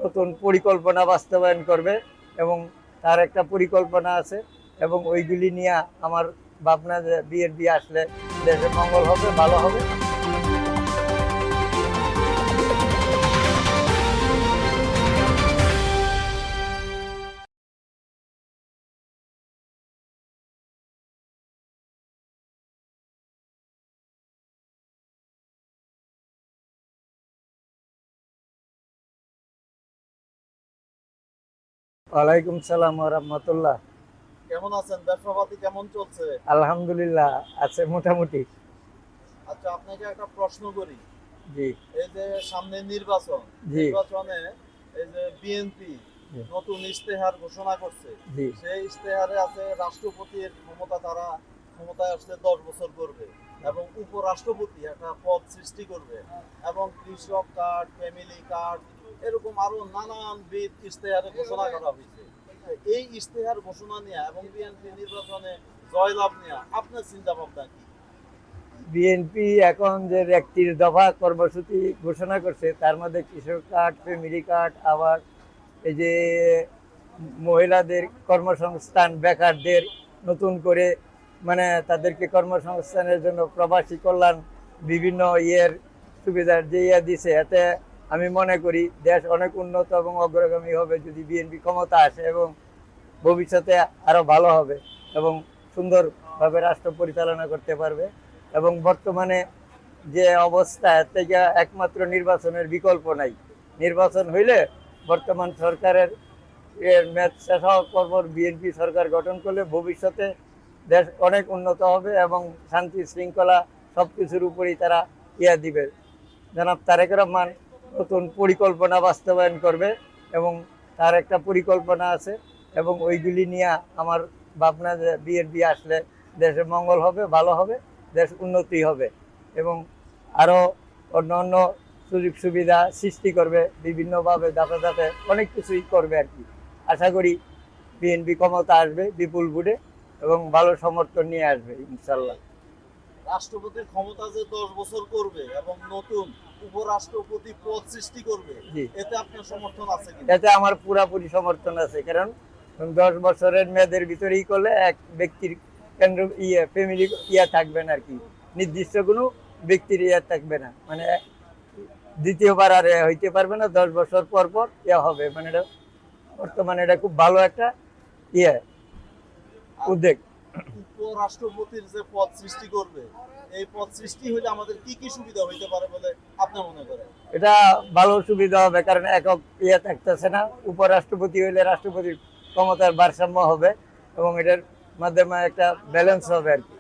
নতুন পরিকল্পনা বাস্তবায়ন করবে এবং তার একটা পরিকল্পনা আছে এবং ওইগুলি নিয়ে আমার ভাবনা যে বিএনপি আসলে দেশের মঙ্গল হবে, ভালো হবে। ওয়ালাইকুম সালাম ওয়া রাহমাতুল্লাহ। কেমন আছেন? ব্যবসাপাতি কেমন চলছে? আলহামদুলিল্লাহ, আছে মোটামুটি। আচ্ছা, আপনাকে একটা প্রশ্ন করি। জি। এই যে সামনে নির্বাচন, জি। নির্বাচনে এই যে বিএনপি জি। নতুন ইশতেহার ঘোষণা করছে, জি। সেই ইশতেহারে আছে রাষ্ট্রপতির ক্ষমতা তারা ক্ষমতায় আসলে 10 বছর করবে এবং উপরাষ্ট্রপতি একটা পদ সৃষ্টি করবে এবং কৃষক কার্ড, ফ্যামিলি কার্ড, এরকম আরো নানানবিধ ইশতেহারে ঘোষণা করা হয়েছে। এই ইশতেহার ঘোষণা নিয়ে এবং বিএনপি নির্বাচনে জয়লাভ নিয়ে আপনার চিন্তা ভাবনা কি? বিএনপি এখন যে একটি দফা কর্মসূচি ঘোষণা করছে তার মধ্যে কৃষক কার্ড, ফ্যামিলি কার্ড, আবার এই যে মহিলাদের কর্মসংস্থান, বেকারদের নতুন করে মানে তাদেরকে কর্মসংস্থানের জন্য প্রবাসী কল্যাণ বিভিন্ন সুবিধার যে দিছে, এতে আমি মনে করি দেশ অনেক উন্নত এবং অগ্রগামী হবে যদি বিএনপি ক্ষমতা আসে এবং ভবিষ্যতে আরো ভালো হবে এবং সুন্দরভাবে রাষ্ট্র পরিচালনা করতে পারবে। এবং বর্তমানে যে অবস্থা, এর থেকে একমাত্র নির্বাচনের বিকল্প নাই। নির্বাচন হইলে বর্তমান সরকারের মেয়াদ শেষ হওয়ার পর বিএনপি সরকার গঠন করলে ভবিষ্যতে দেশ অনেক উন্নত হবে এবং শান্তি শৃঙ্খলা সবকিছুর উপরেই তারা দিবে। জনাব তারেক রহমান নতুন পরিকল্পনা বাস্তবায়ন করবে এবং তার একটা পরিকল্পনা আছে এবং ওইগুলি নিয়ে আমার ভাবনা যে বিএনপি আসলে দেশের মঙ্গল হবে, ভালো হবে, দেশ উন্নতি হবে এবং আরও অন্য অন্য সুযোগ সুবিধা সৃষ্টি করবে বিভিন্নভাবে, ধাপে ধাপে অনেক কিছুই করবে আর কি। আশা করি বিএনপি ক্ষমতা আসবে বিপুল ভোটে এবং ভালো সমর্থন নিয়ে আসবে ইনশাল্লাহ। রাষ্ট্রপতির ক্ষমতা যে 10 বছর করবে এবং নতুন উপরাষ্ট্রপতি পদ সৃষ্টি করবে, এতে আপনার সমর্থন আছে কি? এতে আমার পুরাপুরি সমর্থন আছে, কারণ 10 বছরের মেয়াদের ভিতরেই করলে এক ব্যক্তির কেন্দ্র ফ্যামিলি থাকবে না আর কি, নির্দিষ্ট কোনো ব্যক্তির থাকবে না, মানে দ্বিতীয়বার আর হইতে পারবে না, 10 বছর পর পর হবে, মানে এটা বর্তমানে এটা খুব ভালো একটা উদ্যোগ। উপরাষ্ট্রপতির যে পদ সৃষ্টি করবে, এই পদ সৃষ্টি হলে আমাদের কি কি সুবিধা হইতে পারে বলে আপনি মনে করেন? এটা ভালো সুবিধা হবে, কারণ একক থাকতেছে না। উপরাষ্ট্রপতি হইলে রাষ্ট্রপতির ক্ষমতার ভারসাম্য হবে এবং এটার মাধ্যমে একটা ব্যালেন্স হবে আর কি।